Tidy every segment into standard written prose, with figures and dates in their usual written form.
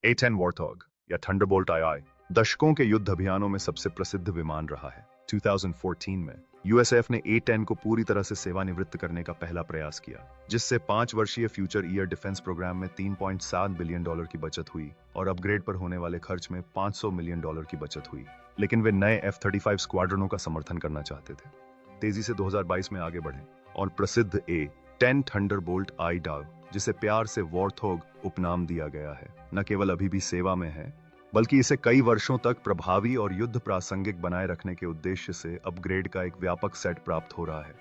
A-10 warthog या Thunderbolt II दशकों के युद्ध अभियानों में सबसे प्रसिद्ध विमान रहा है। 2014 में यूएसएफ ने A-10 को पूरी तरह से सेवानिवृत्त करने का पहला प्रयास किया, जिससे 5 वर्षीय फ्यूचर ईयर डिफेंस प्रोग्राम में $3.7 बिलियन की बचत हुई और अपग्रेड पर होने वाले खर्च में $500 मिलियन की बचत हुई। लेकिन वे नए F-35 स्क्वाड्रनों का समर्थन करना चाहते थे। तेजी से 2022 में आगे बढ़े और प्रसिद्ध A-10 थंडरबोल्ट I जिसे प्यार से वॉर्थॉग उपनाम दिया गया है, न केवल अभी भी सेवा में है, बल्कि इसे कई वर्षों तक प्रभावी और युद्ध प्रासंगिक बनाए रखने के उद्देश्य से अपग्रेड का एक व्यापक सेट प्राप्त हो रहा है।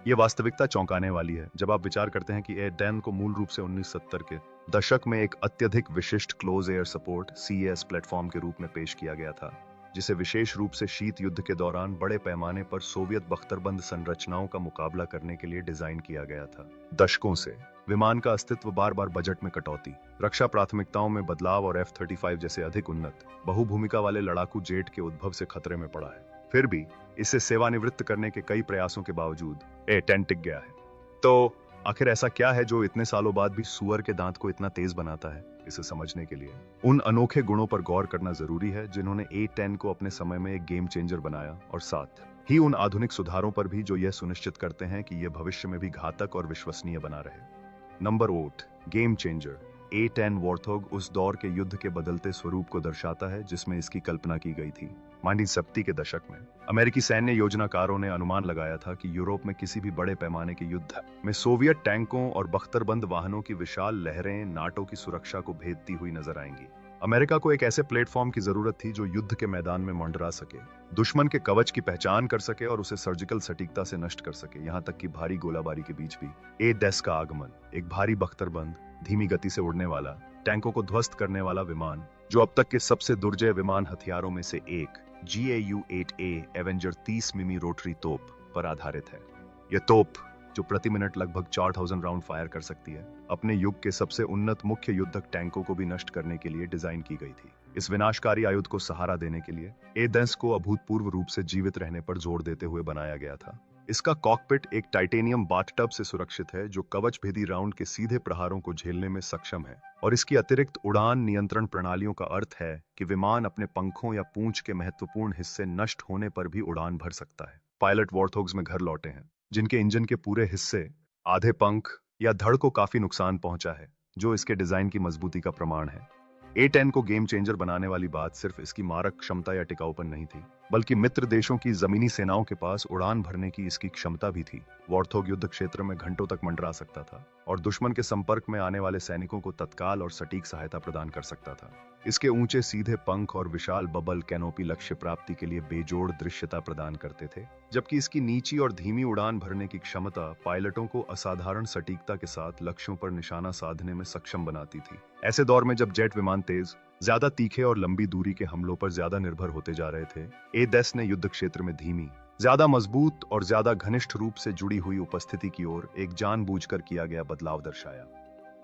यह वास्तविकता चौंकाने वाली है जब आप विचार करते हैं कि A-10 को मूल रूप से 1970 के दशक में एक अत्यधिक विशिष्ट close air support CAS platform के रूप में पेश किया गया था, जिसे विशेष रूप से शीत युद्ध के दौरान बड़े पैमाने पर सोवियत बख्तरबंद संरचनाओं का मुकाबला करने के लिए डिजाइन किया गया था। दशकों से विमान का अस्तित्व बार बार बजट में कटौती, रक्षा प्राथमिकताओं में बदलाव और F-35 जैसे अधिक उन्नत बहुभूमिका वाले लड़ाकू जेट के उद्भव से खतरे में पड़ा है। फिर भी इसे सेवानिवृत्त करने के कई प्रयासों के बावजूद A-10 टिक गया है। तो आखिर ऐसा क्या है जो इतने सालों बाद भी सुअर के दांत को इतना तेज बनाता है? इसे समझने के लिए उन अनोखे गुणों पर गौर करना जरूरी है जिन्होंने A-10 को अपने समय में एक गेम चेंजर बनाया, और साथ ही उन आधुनिक सुधारों पर भी जो यह सुनिश्चित करते हैं कि यह भविष्य में भी घातक और विश्वसनीय बना रहे। Number 8, game changer. A-10 warthog उस दौर के युद्ध के बदलते स्वरूप को दर्शाता है जिसमें इसकी कल्पना की गई थी। 1970 के दशक में अमेरिकी सैन्य योजनाकारों ने अनुमान लगाया था कि यूरोप में किसी भी बड़े पैमाने के युद्ध में सोवियत टैंकों और बख्तरबंद वाहनों की विशाल लहरें नाटो की सुरक्षा को भेदती हुई नजर आएंगी। अमेरिका को एक ऐसे प्लेटफॉर्म की जरूरत थी जो युद्ध के मैदान में मंडरा सके, दुश्मन के कवच की पहचान कर सके और उसे सर्जिकल सटीकता से नष्ट कर सके, यहां तक कि भारी गोलाबारी के बीच भी। A-10 का आगमन, एक भारी बख्तरबंद, धीमी गति से उड़ने वाला, टैंकों को ध्वस्त करने वाला विमान, जो अब तक के सबसे दुर्जय विमान हथियारों में से एक GAU-8A एवेंजर 30 मिमी रोटरी तोप पर आधारित है। यह तोप, जो प्रति मिनट लगभग 4000 राउंड फायर कर सकती है, अपने युग के सबसे उन्नत मुख्य युद्धक टैंकों को भी नष्ट करने के लिए डिजाइन की गई थी। इस विनाशकारी आयुध को सहारा देने के लिए A-10 को अभूतपूर्व रूप से जीवित रहने पर जोर देते हुए बनाया गया था। इसका कॉकपिट एक टाइटेनियम बाथटब से सुरक्षित है जो कवच भेदी राउंड के सीधे प्रहारों को झेलने में सक्षम है, और इसकी अतिरिक्त उड़ान नियंत्रण प्रणालियों का अर्थ है कि विमान अपने पंखों या पूंछ के महत्वपूर्ण हिस्से नष्ट होने पर भी उड़ान भर सकता है। पायलट वॉर्थॉग्स में घर लौटे हैं जिनके इंजन के पूरे हिस्से, आधे पंख या धड़ को काफी नुकसान पहुंचा है, जो इसके डिजाइन की मजबूती का प्रमाण है। A-10 को गेम चेंजर बनाने वाली बात सिर्फ इसकी मारक क्षमता या टिकाऊपन नहीं थी, बल्कि मित्र देशों की जमीनी सेनाओं के पास उड़ान भरने की इसकी क्षमता भी थी। वॉर्थॉग युद्ध क्षेत्र में घंटों तक मंडरा सकता था और दुश्मन के संपर्क में आने वाले सैनिकों को तत्काल और सटीक सहायता प्रदान कर सकता था। इसके ऊंचे सीधे पंख और विशाल बबल कैनोपी लक्ष्य प्राप्ति के लिए बेजोड़ दृश्यता प्रदान करते थे, जबकि इसकी नीची और धीमी उड़ान भरने की क्षमता पायलटों को असाधारण सटीकता के साथ लक्ष्यों पर निशाना साधने में सक्षम बनाती थी। ऐसे दौर में जब जेट विमान तेज, ज्यादा तीखे और लंबी दूरी के हमलों पर ज्यादा निर्भर होते जा रहे थे, A-10 ने युद्ध क्षेत्र में धीमी, ज्यादा मजबूत और ज्यादा घनिष्ठ रूप से जुड़ी हुई उपस्थिति की ओर एक जानबूझकर किया गया बदलाव दर्शाया।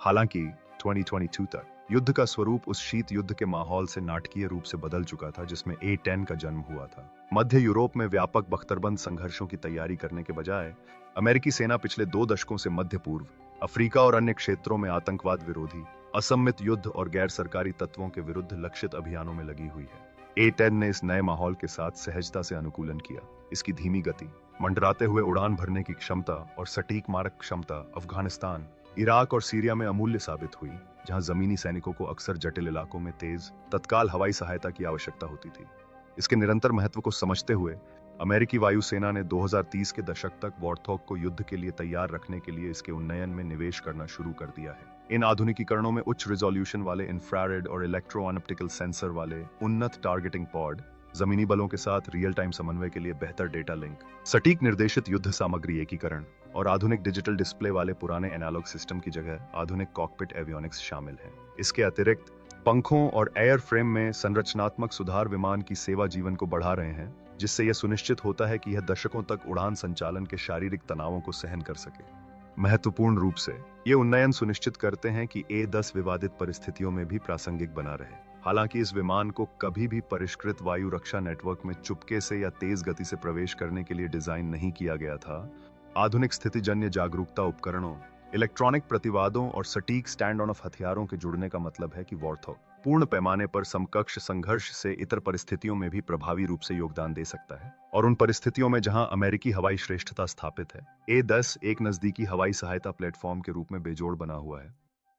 हालांकि 2022 तक युद्ध का स्वरूप उस शीत युद्ध के माहौल से नाटकीय रूप से बदल चुका था जिसमें A-10 का जन्म हुआ था। मध्य यूरोप में व्यापक बख्तरबंद संघर्षों की तैयारी करने के बजाय अमेरिकी सेना पिछले 2 दशकों से मध्य पूर्व, अफ्रीका और अन्य क्षेत्रों में आतंकवाद विरोधी, असम्मित युद्ध और गैर सरकारी तत्वों के विरुद्ध लक्षित अभियानों में लगी हुई है। A-10 ने इस नए माहौल के साथ सहजता से अनुकूलन किया। इसकी धीमी गति, मंडराते हुए उड़ान भरने की क्षमता और सटीक मारक क्षमता अफगानिस्तान, इराक और सीरिया में अमूल्य साबित हुई, जहां जमीनी सैनिकों को अक्सर जटिल इलाकों में तेज, तत्काल हवाई सहायता की आवश्यकता होती थी। इसके निरंतर महत्व को समझते हुए अमेरिकी वायुसेना ने 2030 के दशक तक वॉर्थॉग को युद्ध के लिए तैयार रखने के लिए इसके उन्नयन में निवेश करना शुरू कर दिया है। इन आधुनिकीकरणों में उच्च रिजोल्यूशन वाले इंफ्रारेड और इलेक्ट्रो ऑप्टिकल सेंसर वाले उन्नत टारगेटिंग पॉड, जमीनी बलों के साथ रियल टाइम समन्वय के लिए बेहतर डेटा लिंक, सटीक निर्देशित युद्ध सामग्री एकीकरण और आधुनिक डिजिटल डिस्प्ले वाले पुराने एनालॉग सिस्टम की जगह आधुनिक कॉकपिट एवियोनिक्स शामिल है। इसके अतिरिक्त पंखों और एयर फ्रेम में संरचनात्मक सुधार विमान की सेवा जीवन को बढ़ा रहे हैं, जिससे यह सुनिश्चित होता है कि यह दशकों तक उड़ान संचालन के शारीरिक तनावों को सहन कर सके। महत्वपूर्ण रूप से ये उन्नयन सुनिश्चित करते हैं कि A-10 विवादित परिस्थितियों में भी प्रासंगिक बना रहे। हालांकि इस विमान को कभी भी परिष्कृत वायु रक्षा नेटवर्क में चुपके से या तेज गति से प्रवेश करने के लिए डिजाइन नहीं किया गया था। आधुनिक स्थितिजन्य जागरूकता उपकरणों, इलेक्ट्रॉनिक प्रतिवादों और सटीक स्टैंड ऑन ऑफ हथियारों के जुड़ने का मतलब है कि वॉर्थॉग पूर्ण पैमाने पर समकक्ष संघर्ष से इतर परिस्थितियों में भी प्रभावी रूप से योगदान दे सकता है, और उन परिस्थितियों में जहां अमेरिकी हवाई श्रेष्ठता स्थापित है। A-10 एक नजदीकी हवाई सहायता प्लेटफॉर्म के रूप में बेजोड़ बना हुआ है।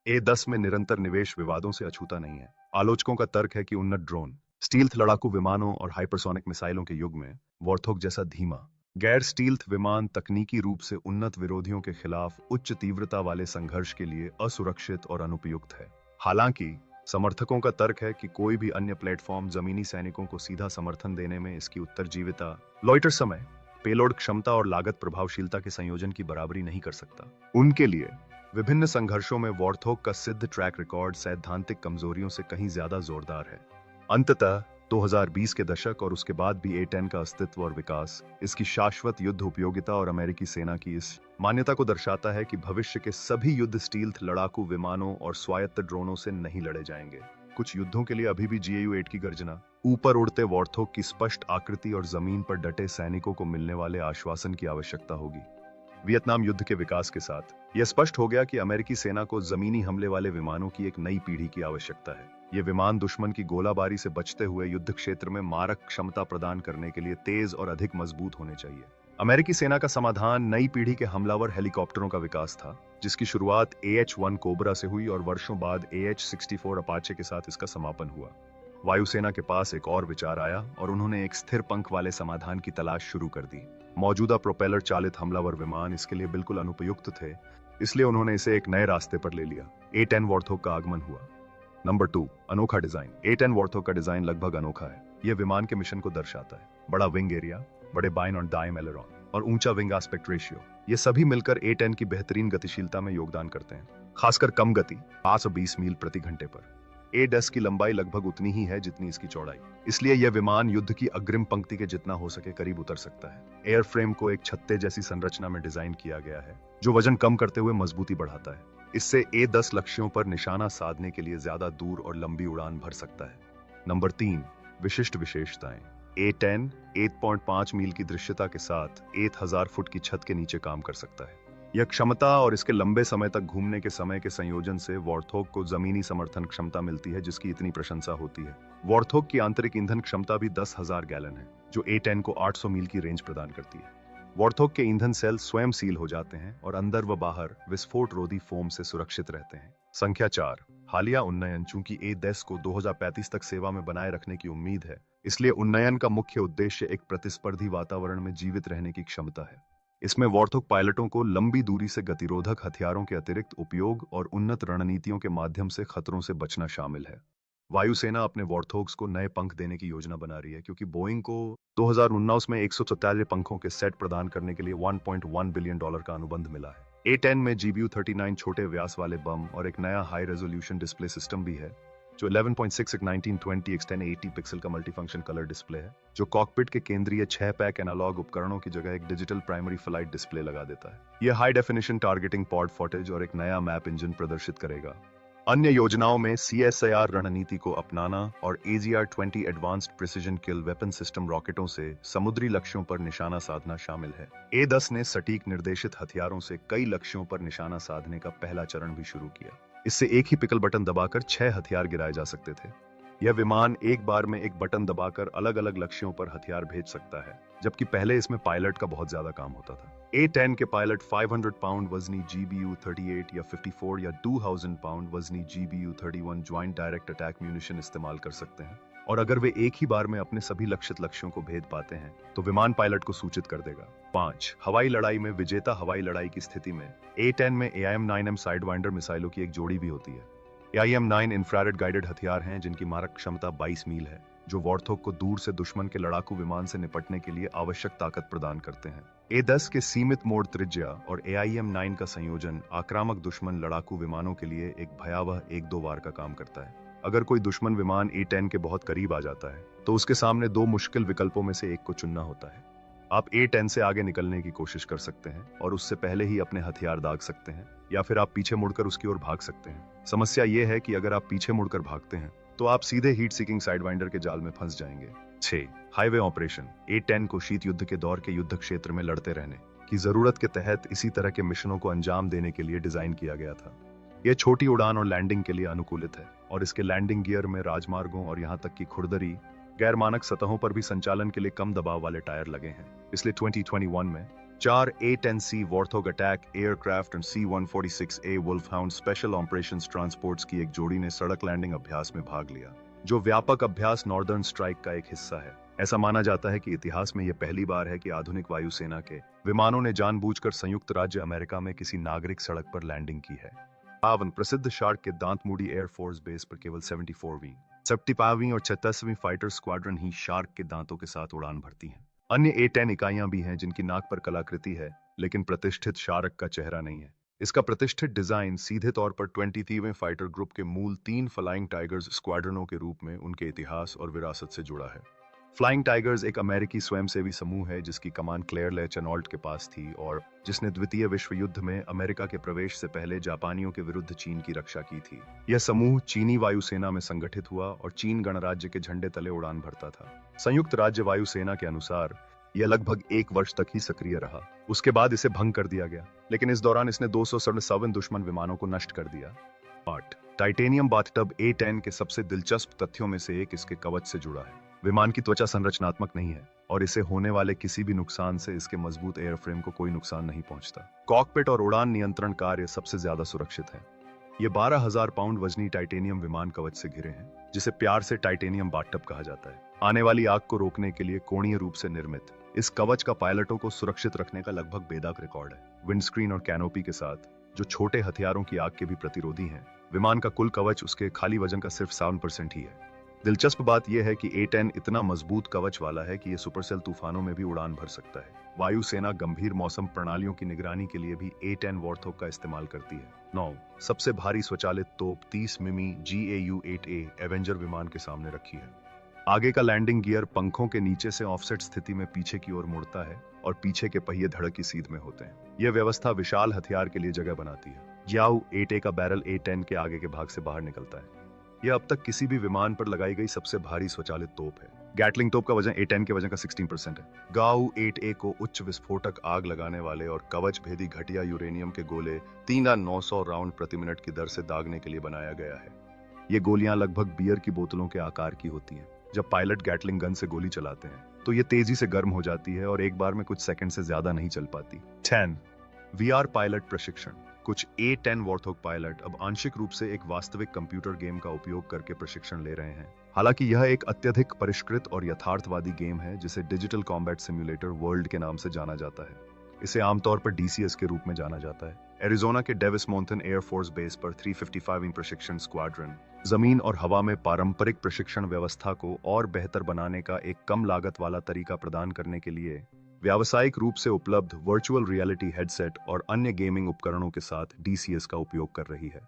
A-10 में निरंतर निवेश विवादों से अछूता नहीं है। आलोचकों का तर्क है कि उन्नत ड्रोन, स्टील्थ लड़ाकू विमानों और हाइपरसोनिक मिसाइलों के युग में वॉर्थॉग जैसा धीमा, गैर स्टील्थ विमान तकनीकी रूप से उन्नत विरोधियों के खिलाफ उच्च तीव्रता वाले संघर्ष के लिए असुरक्षित और अनुपयुक्त है। हालांकि समर्थकों का तर्क है कि कोई भी अन्य प्लेटफॉर्म जमीनी सैनिकों को सीधा समर्थन देने में इसकी उत्तरजीविता, लॉइटर समय, पेलोड क्षमता और लागत प्रभावशीलता के संयोजन की बराबरी नहीं कर सकता। उनके लिए विभिन्न संघर्षों में वॉर्थॉग का सिद्ध ट्रैक रिकॉर्ड सैद्धांतिक कमजोरियों से कहीं ज्यादा जोरदार है। अंततः 2020 के दशक और उसके बाद भी A-10 का अस्तित्व और विकास इसकी शाश्वत युद्ध उपयोगिता और अमेरिकी सेना की इस मान्यता को दर्शाता है कि भविष्य के सभी युद्ध स्टील्थ लड़ाकू विमानों और स्वायत्त ड्रोनों से नहीं लड़े जाएंगे। कुछ युद्धों के लिए अभी भी GAU-8 की गर्जना, ऊपर उड़ते वॉर्थॉग की स्पष्ट आकृति और जमीन पर डटे सैनिकों को मिलने वाले आश्वासन की आवश्यकता होगी। वियतनाम युद्ध के विकास के साथ यह स्पष्ट हो गया कि अमेरिकी सेना को जमीनी हमले वाले विमानों की एक नई पीढ़ी की आवश्यकता है। ये विमान दुश्मन की गोलाबारी से बचते हुए युद्ध क्षेत्र में मारक क्षमता प्रदान करने के लिए तेज और अधिक मजबूत होने चाहिए। अमेरिकी सेना का समाधान नई पीढ़ी के हमलावर हेलीकॉप्टरों का विकास था, जिसकी शुरुआत AH-1 कोबरा से हुई और वर्षों बाद AH-64 अपाचे के साथ इसका समापन हुआ। वायुसेना के पास एक और विचार आया और उन्होंने एक स्थिर पंख वाले समाधान की तलाश शुरू कर दी। मौजूदा प्रोपेलर चालित हमलावर विमान इसके लिए बिल्कुल अनुपयुक्त थे, इसलिए उन्होंने इसे एक नए रास्ते पर ले लिया। A-10 वॉर्थॉग का आगमन हुआ। नंबर 2, अनोखा डिजाइन। A-10 वॉर्थॉग का डिजाइन लगभग अनोखा है। यह विमान के मिशन को दर्शाता है। बड़ा विंग एरिया, बड़े बाइन और दाएं एलेरॉन और ऊंचा विंग एस्पेक्ट रेशियो, ये सभी मिलकर A-10 की बेहतरीन गतिशीलता में योगदान करते हैं, खासकर कम गति 520 मील प्रति घंटे पर। A-10 की लंबाई लगभग उतनी ही है जितनी इसकी चौड़ाई, इसलिए यह विमान युद्ध की अग्रिम पंक्ति के जितना हो सके करीब उतर सकता है। एयरफ्रेम को एक छत्ते जैसी संरचना में डिजाइन किया गया है, जो वजन कम करते हुए मजबूती बढ़ाता है। इससे A-10 लक्ष्यों पर निशाना साधने के लिए ज्यादा दूर और लंबी उड़ान भर सकता है। नंबर 3, विशिष्ट विशेषताएं। A-10 8.5 मील की दृश्यता के साथ 1000 फुट की छत के नीचे काम कर सकता है। यह क्षमता और इसके लंबे समय तक घूमने के समय के संयोजन से वॉर्थॉग को जमीनी समर्थन क्षमता मिलती है, जिसकी इतनी प्रशंसा होती है। वॉर्थॉग की आंतरिक ईंधन क्षमता भी 10,000 गैलन है, जो A-10 को 800 मील की रेंज प्रदान करती है। वॉर्थॉग के ईंधन सेल स्वयं सील हो जाते हैं और अंदर व बाहर विस्फोट रोधी फोम से सुरक्षित रहते हैं। संख्या 4, हालिया उन्नयन। चूंकि A-10 को 2035 तक सेवा में बनाए रखने की उम्मीद है, इसलिए उन्नयन का मुख्य उद्देश्य एक प्रतिस्पर्धी वातावरण में जीवित रहने की क्षमता है। इसमें वॉर्थॉग पायलटों को लंबी दूरी से गतिरोधक हथियारों के अतिरिक्त उपयोग और उन्नत रणनीतियों के माध्यम से खतरों से बचना शामिल है। वायुसेना अपने वॉर्थॉग्स को नए पंख देने की योजना बना रही है, क्योंकि बोइंग को 2019 में 147 पंखों के सेट प्रदान करने के लिए $1.1 बिलियन का अनुबंध मिला है। A-10 में GBU-39 छोटे व्यास वाले बम और एक नया हाई रेजोल्यूशन डिस्प्ले सिस्टम भी है, जो 11.6 1920 x 1080 पिक्सल का मल्टीफंक्शन कलर डिस्प्ले है, जो कॉकपिट के केंद्रीय 6 पैक एनालॉग उपकरणों की जगह एक डिजिटल प्राइमरी फ्लाइट डिस्प्ले लगा देता है। यह high definition targeting pod footage और एक नया मैप इंजन प्रदर्शित करेगा। अन्य योजनाओं में CSIR रणनीति को अपनाना और AGR-20 एडवांस्ड प्रिसिजन किल वेपन सिस्टम रॉकेटों से समुद्री लक्ष्यों पर निशाना साधना शामिल है। A-10 ने सटीक निर्देशित हथियारों से कई लक्ष्यों पर निशाना साधने का पहला चरण भी शुरू किया। इससे एक ही पिकल बटन दबाकर 6 हथियार गिराए जा सकते थे। यह विमान एक बार में एक बटन दबाकर अलग अलग लक्ष्यों पर हथियार भेज सकता है, जबकि पहले इसमें पायलट का बहुत ज्यादा काम होता था। A-10 के पायलट 500 पाउंड वजनी GBU-38 या 54 या 2000 पाउंड वजनी GBU-31 joint direct attack munition इस्तेमाल कर सकते हैं, और अगर वे एक ही बार में अपने सभी लक्षित लक्ष्यों को भेद पाते हैं तो विमान पायलट को सूचित कर देगा। 5, हवाई लड़ाई में विजेता। हवाई लड़ाई की स्थिति में A-10 में AIM-9M साइडवाइंडर मिसाइलों की एक जोड़ी भी होती है। AIM-9 इंफ्रारेड गाइडेड हथियार हैं, जिनकी मारक क्षमता 22 मील है, जो वॉर्थॉग को दूर से दुश्मन के लड़ाकू विमान से निपटने के लिए आवश्यक ताकत प्रदान करते हैं। A-10 के सीमित मोड़ त्रिज्या और AIM-9 का संयोजन आक्रामक दुश्मन लड़ाकू विमानों के लिए एक भयावह 1-2 वार का काम करता है। अगर कोई दुश्मन विमान A-10 के बहुत करीब आ जाता है तो उसके सामने 2 मुश्किल विकल्पों में से एक को चुनना होता है। आप A-10 से आगे निकलने की कोशिश कर सकते हैं और उससे पहले ही अपने हथियार दाग सकते हैं, या फिर आप पीछे मुड़कर उसकी ओर भाग सकते हैं। समस्या यह है कि अगर आप पीछे मुड़कर भागते हैं तो आप सीधे हीट सीकिंग साइडवाइंडर के जाल में फंस जाएंगे। 6, हाईवे ऑपरेशन। A-10 को शीत युद्ध के दौर के युद्ध क्षेत्र में लड़ते रहने की जरूरत के तहत इसी तरह के मिशनों को अंजाम देने के लिए डिजाइन किया गया था। यह छोटी उड़ान और लैंडिंग के लिए अनुकूलित है। और इसके लैंडिंग गियर में राजमार्गों और यहाँ तक कि खुरदरी गैर मानक सतहों पर भी संचालन के लिए कम दबाव वाले टायर लगे हैं। इसलिए 2021 में 4 A-10C वॉर्थोग अटैक एयरक्राफ्ट और C-146A wolfhound special operations transports की एक जोड़ी ने सड़क लैंडिंग अभ्यास में भाग लिया, जो व्यापक अभ्यास नॉर्दर्न स्ट्राइक का एक हिस्सा है। ऐसा माना जाता है कि इतिहास में यह पहली बार है कि आधुनिक वायुसेना के विमानों ने जानबूझकर संयुक्त राज्य अमेरिका में किसी नागरिक सड़क पर लैंडिंग की है। प्रसिद्ध शार्क के दांतमूडी एयरफोर्स बेस पर केवल 74वीं, 75वीं और 36वीं फाइटर स्क्वाड्रन ही शार्क के दांतों के साथ उड़ान भरती हैं। अन्य A-10 इकाइयां भी हैं जिनकी नाक पर कलाकृति है, लेकिन प्रतिष्ठित शार्क का चेहरा नहीं है। इसका प्रतिष्ठित डिजाइन सीधे तौर पर 23वें फाइटर ग्रुप के मूल 3 फ्लाइंग टाइगर्स स्क्वाड्रनों के रूप में उनके इतिहास और विरासत से जुड़ा है। फ्लाइंग टाइगर्स एक अमेरिकी स्वयंसेवी समूह है जिसकी कमान क्लेयर ले चेनॉल्ट के पास थी और जिसने द्वितीय विश्व युद्ध में अमेरिका के प्रवेश से पहले जापानियों के विरुद्ध चीन की रक्षा की थी। यह समूह चीनी वायुसेना में संगठित हुआ और चीन गणराज्य के झंडे तले उड़ान भरता था। संयुक्त राज्य वायुसेना के अनुसार यह लगभग 1 वर्ष तक ही सक्रिय रहा। उसके बाद इसे भंग कर दिया गया, लेकिन इस दौरान इसने 267 दुश्मन विमानों को नष्ट कर दिया। टाइटेनियम बाथटब A-10 के सबसे दिलचस्प तथ्यों में से एक इसके कवच से जुड़ा है। विमान की त्वचा संरचनात्मक नहीं है और इसे होने वाले किसी भी नुकसान से इसके मजबूत एयरफ्रेम को कोई नुकसान नहीं पहुंचता। कॉकपिट और उड़ान नियंत्रण कार्य सबसे ज्यादा सुरक्षित है। ये 12,000 पाउंड वजनी टाइटेनियम विमान कवच से घिरे हैं, जिसे प्यार से टाइटेनियम बाथटब कहा जाता है। आने वाली आग को रोकने के लिए कोणीय रूप से निर्मित इस कवच का पायलटों को सुरक्षित रखने का लगभग बेदाग रिकॉर्ड है। विंडस्क्रीन और कैनोपी के साथ, जो छोटे हथियारों की आग के भी प्रतिरोधी हैं, विमान का कुल कवच उसके खाली वजन का सिर्फ 7% ही है। दिलचस्प बात यह है कि A-10 इतना मजबूत कवच वाला है कि यह सुपरसेल तूफानों में भी उड़ान भर सकता है। वायुसेना गंभीर मौसम प्रणालियों की निगरानी के लिए भी A-10 वॉर्थोग का इस्तेमाल करती है। 9 सबसे भारी स्वचालित तोप 30 मिमी GAU-8A एवेंजर विमान के सामने रखी है। आगे का लैंडिंग गियर पंखों के नीचे से ऑफसेट स्थिति में पीछे की ओर मुड़ता है और पीछे के पहिए धड़क की सीध में होते हैं। यह व्यवस्था विशाल हथियार के लिए जगह बनाती है। GAU-8A का बैरल A-10 के आगे के भाग से बाहर निकलता है। यह अब तक किसी भी विमान पर लगाई गई सबसे भारी स्वचालित तोप है। गैटलिंग तोप का वजन A-10 के वजन का 16% है। GAU-8A को उच्च विस्फोटक आग लगाने वाले और कवच भेदी घटिया यूरेनियम के गोले 3900 राउंड प्रति मिनट की दर से दागने के लिए बनाया गया है। ये गोलियां लगभग बियर की बोतलों के आकार की होती हैं। जब पायलट गैटलिंग गन से गोली चलाते हैं तो ये तेजी से गर्म हो जाती है और एक बार में कुछ सेकंड से ज्यादा नहीं चल पाती। 10 VR पायलट प्रशिक्षण। कुछ A-10 वॉर्थोग पायलट अब आंशिक रूप से एक वास्तविक कंप्यूटर गेम का उपयोग करके प्रशिक्षण ले रहे हैं। हालांकि यह एक अत्यधिक परिष्कृत और यथार्थवादी गेम है जिसे डिजिटल कॉम्बैट सिम्युलेटर वर्ल्ड के नाम से जाना जाता है। इसे आमतौर पर DCS के रूप में जाना जाता है। एरिजोना के डेविस मोंथन एयरफोर्स बेस पर 355वीं प्रशिक्षण स्क्वाड्रन जमीन और हवा में पारंपरिक प्रशिक्षण व्यवस्था को और बेहतर बनाने का एक कम लागत वाला तरीका प्रदान करने के लिए व्यावसायिक रूप से उपलब्ध वर्चुअल रियलिटी हेडसेट और अन्य गेमिंग उपकरणों के साथ DCS का उपयोग कर रही है।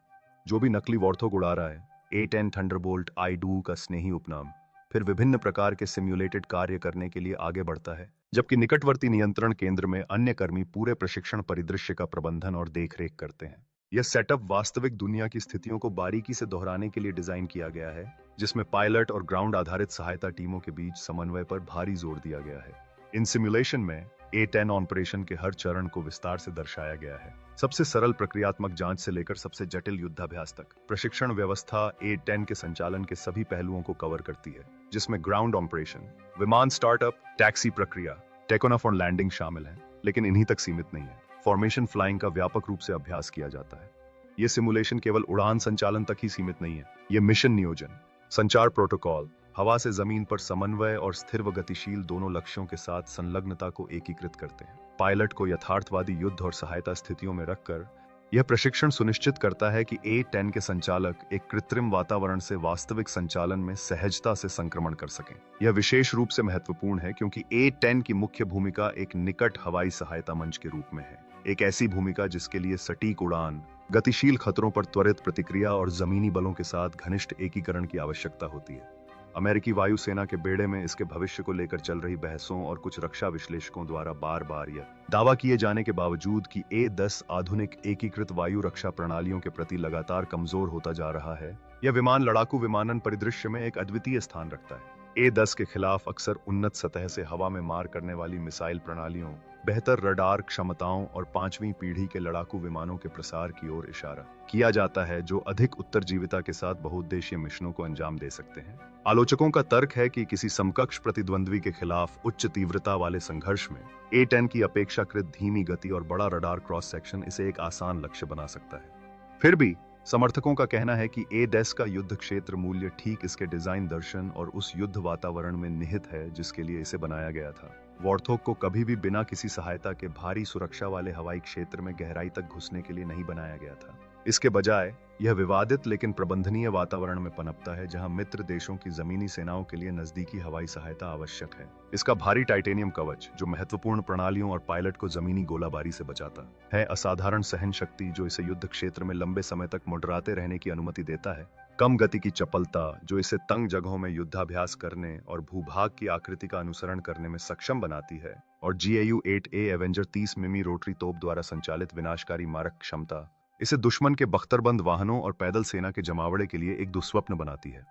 जो भी नकली वॉर्थोग उड़ा रहा है, A-10 थंडरबोल्ट I-2 का स्नेही उपनाम, फिर विभिन्न प्रकार के सिम्युलेटेड कार्य करने के लिए आगे बढ़ता है, जबकि निकटवर्ती नियंत्रण केंद्र में अन्य कर्मी पूरे प्रशिक्षण परिदृश्य का प्रबंधन और देखरेख करते हैं। यह सेटअप वास्तविक दुनिया की स्थितियों को बारीकी से दोहराने के लिए डिजाइन किया गया है, जिसमें पायलट और ग्राउंड आधारित सहायता टीमों के बीच समन्वय पर भारी जोर दिया गया है। इन सिमुलेशन में A-10 ऑपरेशन के हर चरण को विस्तार से दर्शाया गया है, सबसे सरल प्रक्रियात्मक जांच से लेकर सबसे जटिल युद्धाभ्यास तक। प्रशिक्षण व्यवस्था A-10 के संचालन के सभी पहलुओं को कवर करती है, जिसमें ग्राउंड ऑपरेशन, विमान स्टार्टअप, टैक्सी प्रक्रिया, टेक ऑफ और लैंडिंग शामिल है, लेकिन इन्हीं तक सीमित नहीं है। फॉर्मेशन फ्लाइंग का व्यापक रूप से अभ्यास किया जाता है। यह सिमुलेशन केवल उड़ान संचालन तक ही सीमित नहीं है, यह मिशन नियोजन, संचार प्रोटोकॉल, हवा से जमीन पर समन्वय और स्थिर व गतिशील दोनों लक्ष्यों के साथ संलग्नता को एकीकृत करते हैं। पायलट को यथार्थवादी युद्ध और सहायता स्थितियों में रखकर यह प्रशिक्षण सुनिश्चित करता है कि A-10 के संचालक एक कृत्रिम वातावरण से वास्तविक संचालन में सहजता से संक्रमण कर सकें। यह विशेष रूप से महत्वपूर्ण है क्योंकि A-10 की मुख्य भूमिका एक निकट हवाई सहायता मंच के रूप में है, एक ऐसी भूमिका जिसके लिए सटीक उड़ान, गतिशील खतरों पर त्वरित प्रतिक्रिया और जमीनी बलों के साथ घनिष्ठ एकीकरण की आवश्यकता होती है। अमेरिकी वायुसेना के बेड़े में इसके भविष्य को लेकर चल रही बहसों और कुछ रक्षा विश्लेषकों द्वारा बार बार यह दावा किए जाने के बावजूद कि A-10 आधुनिक एकीकृत वायु रक्षा प्रणालियों के प्रति लगातार कमजोर होता जा रहा है, यह विमान लड़ाकू विमानन परिदृश्य में एक अद्वितीय स्थान रखता है। A-10 के खिलाफ अक्सर उन्नत सतह से हवा में मार करने वाली मिसाइल प्रणालियों बेहतर रडार क्षमताओं और 5वीं पीढ़ी के लड़ाकू विमानों के प्रसार की ओर इशारा किया जाता है, जो अधिक उत्तरजीविता के साथ बहुउद्देशीय मिशनों को अंजाम दे सकते हैं। आलोचकों का तर्क है कि किसी समकक्ष प्रतिद्वंद्वी के खिलाफ उच्च तीव्रता वाले संघर्ष में A-10 की अपेक्षाकृत धीमी गति और बड़ा रडार क्रॉस सेक्शन इसे एक आसान लक्ष्य बना सकता है। फिर भी समर्थकों का कहना है कि A-10 का युद्ध क्षेत्र मूल्य ठीक इसके डिजाइन दर्शन और उस युद्ध वातावरण में निहित है जिसके लिए इसे बनाया गया था। वॉर्थोग को कभी भी बिना किसी सहायता के भारी सुरक्षा वाले हवाई क्षेत्र में गहराई तक घुसने के लिए नहीं बनाया गया था। इसके बजाय यह विवादित लेकिन प्रबंधनीय वातावरण में पनपता है, जहां मित्र देशों की जमीनी सेनाओं के लिए नजदीकी हवाई सहायता आवश्यक है। इसका भारी टाइटेनियम कवच, जो महत्वपूर्ण प्रणालियों और पायलट को जमीनी गोलाबारी से बचाता है, असाधारण सहन शक्ति जो इसे युद्ध क्षेत्र में लंबे समय तक मंडराते रहने की अनुमति देता है, कम गति की चपलता जो इसे तंग जगहों में युद्धाभ्यास करने और भूभाग की आकृति का अनुसरण करने में सक्षम बनाती है, और GAU-8A एवेंजर 30 मिमी रोटरी तोप द्वारा संचालित विनाशकारी मारक क्षमता इसे दुश्मन के बख्तरबंद वाहनों और पैदल सेना के जमावड़े के लिए एक दुस्वप्न बनाती है।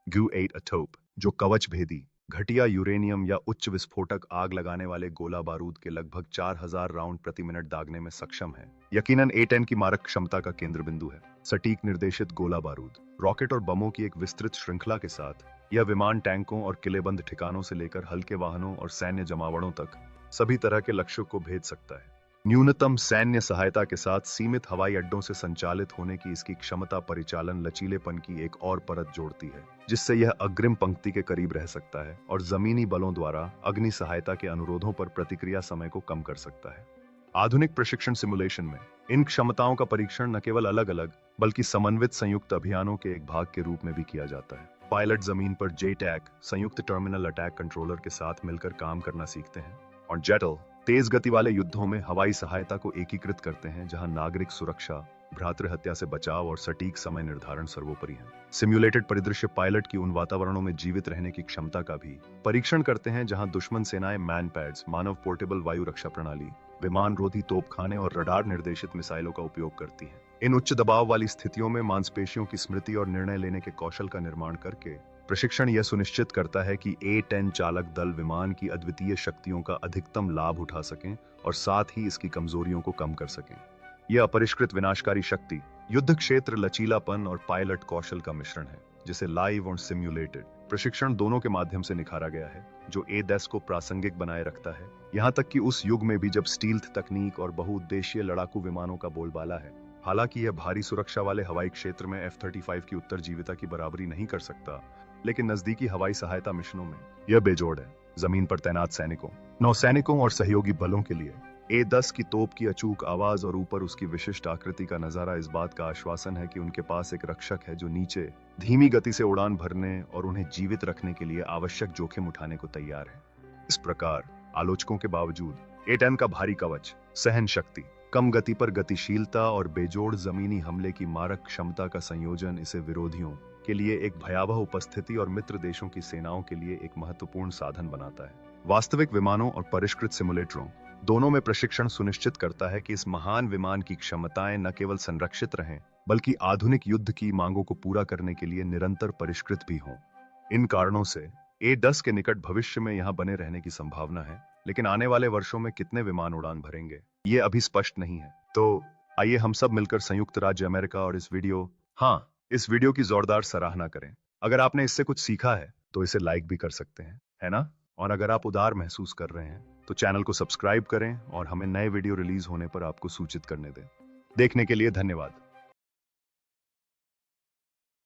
GAU-8 अटोप, जो कवच भेदी, घटिया यूरेनियम या उच्च विस्फोटक आग लगाने वाले गोला बारूद के लगभग 4000 राउंड प्रति मिनट दागने में सक्षम है, यकीनन A-10 की मारक क्षमता का केंद्र बिंदु है। सटीक निर्देशित गोला बारूद, रॉकेट और बमों की एक विस्तृत श्रृंखला के साथ यह विमान टैंकों और किलेबंद ठिकानों से लेकर हल्के वाहनों और सैन्य जमावड़ों तक सभी तरह के लक्ष्यों को भेद सकता है। न्यूनतम सैन्य सहायता के साथ सीमित हवाई अड्डों से संचालित होने की इसकी क्षमता परिचालन लचीलेपन की एक और परत जोड़ती है, जिससे यह अग्रिम पंक्ति के करीब रह सकता है और जमीनी बलों द्वारा अग्नि सहायता के अनुरोधों पर प्रतिक्रिया समय को कम कर सकता है। आधुनिक प्रशिक्षण सिमुलेशन में इन क्षमताओं का परीक्षण न केवल अलग अलग बल्कि समन्वित संयुक्त अभियानों के एक भाग के रूप में भी किया जाता है। पायलट जमीन पर JTAC संयुक्त टर्मिनल अटैक कंट्रोलर के साथ मिलकर काम करना सीखते हैं, और जेटल तेज गति वाले युद्धों में हवाई सहायता को एकीकृत करते हैं, जहां नागरिक सुरक्षा, भ्रातृ हत्या से बचाव और सटीक समय निर्धारण सर्वोपरि है। सिम्युलेटेड परिदृश्य पायलट की उन वातावरणों में जीवित रहने की क्षमता का भी परीक्षण करते हैं जहां दुश्मन सेनाएं मैन पैड्स, मानव पोर्टेबल वायु रक्षा प्रणाली, विमान रोधी तोपखाने और रडार निर्देशित मिसाइलों का उपयोग करती हैं। इन उच्च दबाव वाली स्थितियों में मांसपेशियों की स्मृति और निर्णय लेने के कौशल का निर्माण करके प्रशिक्षण यह सुनिश्चित करता है कि A-10 चालक दल विमान की अद्वितीय शक्तियों का अधिकतम लाभ उठा सकें और साथ ही इसकी कमजोरियों को कम कर सकें। यह अपरिष्कृत विनाशकारी शक्ति युद्ध क्षेत्र लचीलापन और पायलट कौशल का मिश्रण है, जिसे लाइव और सिम्युलेटेड प्रशिक्षण दोनों के माध्यम से निखारा गया है, जो A-10 को प्रासंगिक बनाए रखता है, यहां तक कि उस युग में भी जब स्टील्थ तकनीक और बहुउद्देशीय लड़ाकू विमानों का बोलबाला है। हालांकि यह भारी सुरक्षा वाले हवाई क्षेत्र में F-35 की उत्तरजीविता की बराबरी नहीं कर सकता, लेकिन नजदीकी हवाई सहायता मिशनों में यह बेजोड़ है। जमीन पर तैनात सैनिकों, नौसैनिकों और सहयोगी बलों के लिए A-10 की तोप की अचूक आवाज और ऊपर उसकी विशिष्ट आकृति का नजारा इस बात का आश्वासन है कि उनके पास एक रक्षक है जो नीचे धीमी गति से उड़ान भरने और उन्हें जीवित रखने के लिए आवश्यक जोखिम उठाने को तैयार है। इस प्रकार आलोचकों के बावजूद A-10 का भारी कवच, सहन शक्ति, कम गति पर गतिशीलता और बेजोड़ जमीनी हमले की मारक क्षमता का संयोजन इसे विरोधियों के लिए एक भयावह उपस्थिति और मित्र देशों की सेनाओं के लिए एक महत्वपूर्ण साधन बनाता है। वास्तविक विमानों और परिष्कृत सिमुलेटरों दोनों में प्रशिक्षण सुनिश्चित करता है कि इस महान विमान की क्षमताएं न केवल संरक्षित रहें, बल्कि आधुनिक युद्ध की मांगों को पूरा करने के लिए निरंतर परिष्कृत भी हों। इन कारणों से A-10 के निकट भविष्य में यहां बने रहने की संभावना है, लेकिन आने वाले वर्षों में कितने विमान उड़ान भरेंगे ये अभी स्पष्ट नहीं है। तो आइए हम सब मिलकर संयुक्त राज्य अमेरिका और इस वीडियो की जोरदार सराहना करें। अगर आपने इससे कुछ सीखा है तो इसे लाइक भी कर सकते हैं, है ना? और अगर आप उदार महसूस कर रहे हैं तो चैनल को सब्सक्राइब करें और हमें नए वीडियो रिलीज होने पर आपको सूचित करने दें। देखने के लिए धन्यवाद।